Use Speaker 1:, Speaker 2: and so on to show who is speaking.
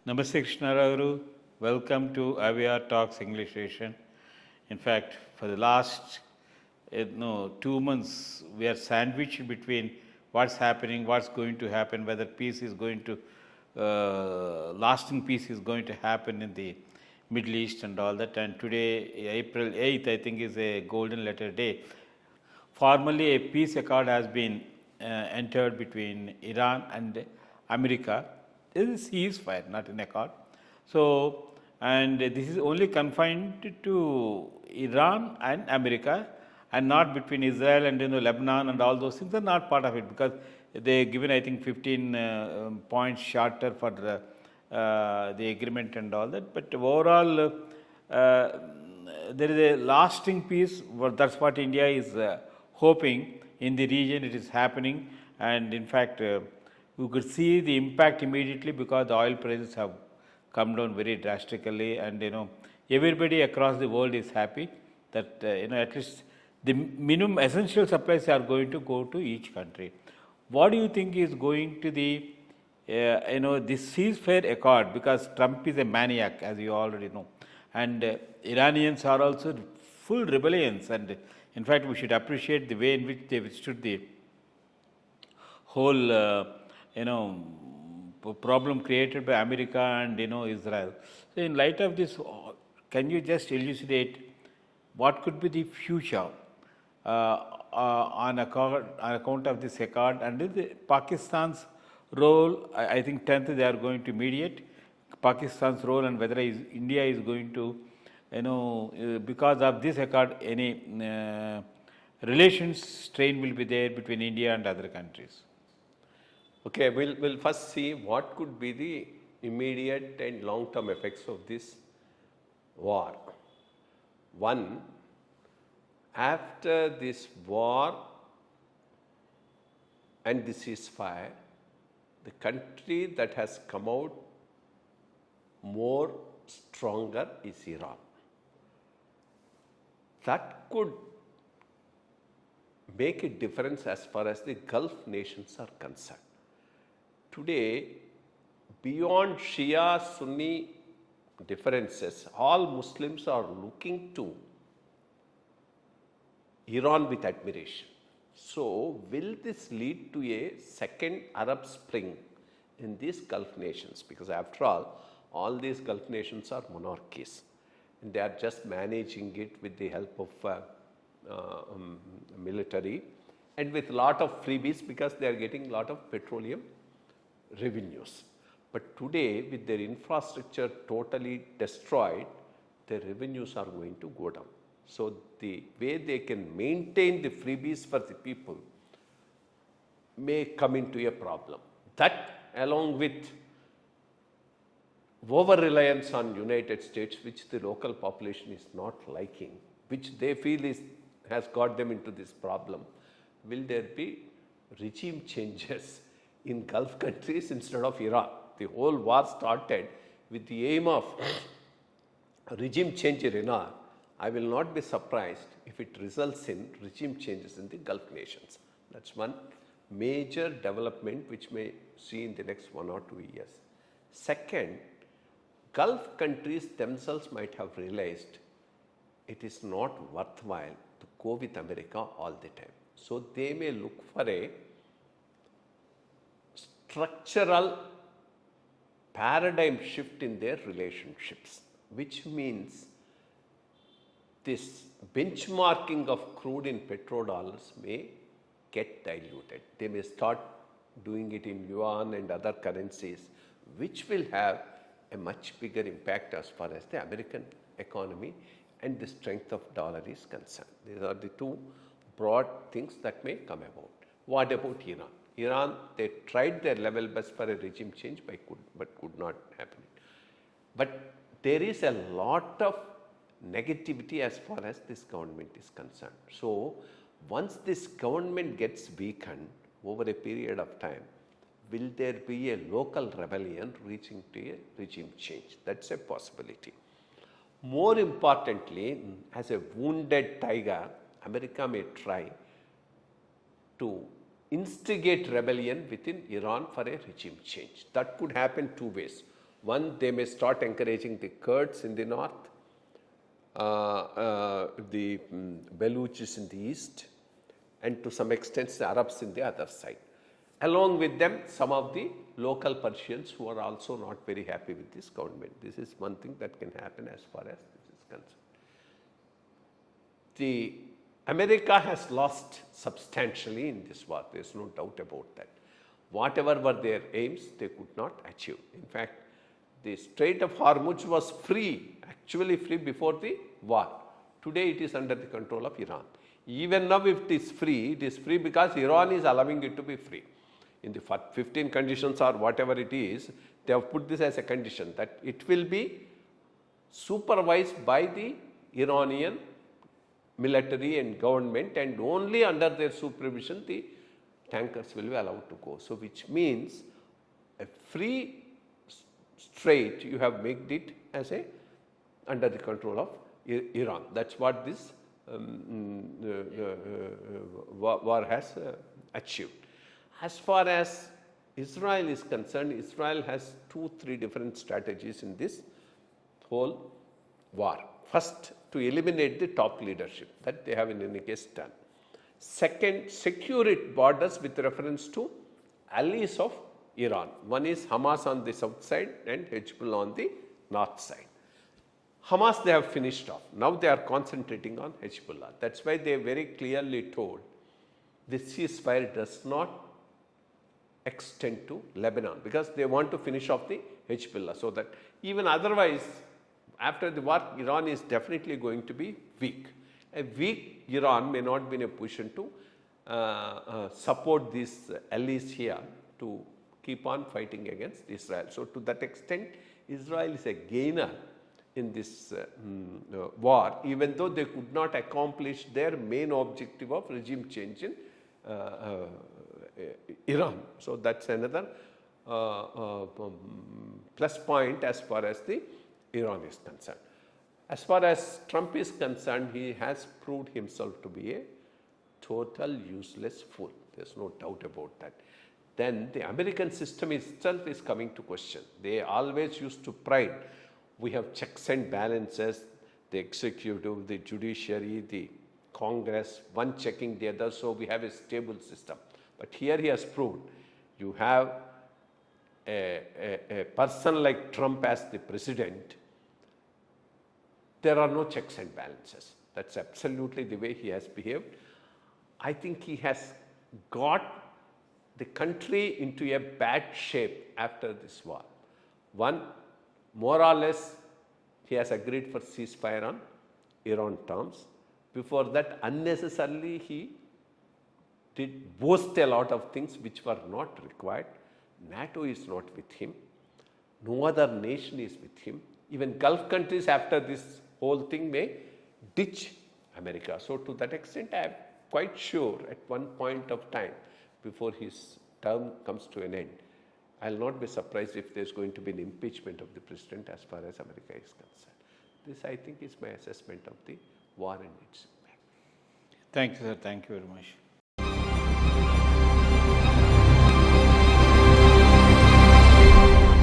Speaker 1: Namaste Krishna Rao. Welcome to IYRTalks English session. In fact, for the last 2 months, we are sandwiched between what's happening, what's going to happen, whether peace is going to, lasting peace is going to happen in the Middle East and all that. And today, April 8th, I think, is a golden letter day. Formally, a peace accord has been entered between Iran and America. This is ceasefire, not an accord. So, and this is only confined to Iran and America, and not between Israel and Lebanon and all those things are not part of it, because they given, I think, 15 points shorter for the agreement and all that. But overall, there is a lasting peace. That's what India is hoping in the region. It is happening, and in fact, you could see the impact immediately because the oil prices have come down very drastically, and everybody across the world is happy that at least the minimum essential supplies are going to go to each country. What do you think is going to the this ceasefire accord? Because Trump is a maniac, as you already know, and Iranians are also full rebellions, and in fact we should appreciate the way in which they withstood the whole problem created by America and Israel. So in light of this, can you just elucidate what could be the future on account of this accord, and the Pakistan's role? I think 10th they are going to mediate Pakistan's role, and whether India is going to because of this accord any relations strain will be there between India and other countries.
Speaker 2: Okay, we'll first see what could be the immediate and long-term effects of this war. One, after this war and the ceasefire, the country that has come out more stronger is Iran. That could make a difference as far as the Gulf nations are concerned. Today, beyond Shia Sunni differences, all Muslims are looking to Iran with admiration. So, will this lead to a second Arab Spring in these Gulf nations? Because after all these Gulf nations are monarchies, and they are just managing it with the help of military and with lot of freebies, because they are getting lot of petroleum revenues. But today, with their infrastructure totally destroyed, their revenues are going to go down. So, the way they can maintain the freebies for the people may come into a problem. That, along with over-reliance on United States, which the local population is not liking, which they feel has got them into this problem, will there be regime changes in Gulf countries instead of Iran? The whole war started with the aim of regime change in Iran. I will not be surprised if it results in regime changes in the Gulf nations. That's one major development which may see in the next 1 or 2 years. Second, Gulf countries themselves might have realized it is not worthwhile to go with America all the time. So they may look for a structural paradigm shift in their relationships, which means this benchmarking of crude in petrodollars may get diluted. They may start doing it in yuan and other currencies, which will have a much bigger impact as far as the American economy and the strength of dollar is concerned. These are the two broad things that may come about. What about Iran? Iran, they tried their level best for a regime change, but could not happen. But there is a lot of negativity as far as this government is concerned. So, once this government gets weakened over a period of time, will there be a local rebellion reaching to a regime change? That's a possibility. More importantly, as a wounded tiger, America may try to instigate rebellion within Iran for a regime change. That could happen two ways. One, they may start encouraging the Kurds in the north, the Baluchis in the east, and to some extent the Arabs in the other side. Along with them, some of the local Persians who are also not very happy with this government. This is one thing that can happen as far as this is concerned. The America has lost substantially in this war. There is no doubt about that. Whatever were their aims, they could not achieve. In fact, the Strait of Hormuz was free, actually free before the war. Today it is under the control of Iran. Even now if it is free because Iran is allowing it to be free. In the 15 conditions or whatever it is, they have put this as a condition that it will be supervised by the Iranian military and government, and only under their supervision the tankers will be allowed to go. So which means a free strait, you have made it as a under the control of Iran. That's what this war has achieved. As far as Israel is concerned, Israel has 2-3 different strategies in this whole war. First, to eliminate the top leadership, that they have in any case done. Second, secure its borders with reference to allies of Iran. One is Hamas on the south side and Hezbollah on the north side. Hamas they have finished off. Now they are concentrating on Hezbollah. That's why they very clearly told the ceasefire does not extend to Lebanon, because they want to finish off the Hezbollah, so that even otherwise after the war Iran is definitely going to be weak. A weak Iran may not be in a position to support these allies here to keep on fighting against Israel. So to that extent Israel is a gainer in this war, even though they could not accomplish their main objective of regime change in Iran. So that's another plus point as far as the Iran is concerned. As far as Trump is concerned, he has proved himself to be a total useless fool. There's no doubt about that. Then the American system itself is coming to question. They always used to pride. We have checks and balances, the executive, the judiciary, the Congress, one checking the other, so we have a stable system. But here he has proved you have a person like Trump as the president, there are no checks and balances. That's absolutely the way he has behaved. I think he has got the country into a bad shape after this war. One, more or less, he has agreed for ceasefire on Iran terms. Before that, unnecessarily he did boast a lot of things which were not required. NATO is not with him. No other nation is with him. Even Gulf countries after this whole thing may ditch America. So to that extent, I am quite sure at one point of time before his term comes to an end, I will not be surprised if there is going to be an impeachment of the president as far as America is concerned. This, I think, is my assessment of the war and its impact.
Speaker 1: Thank you, sir. Thank you very much.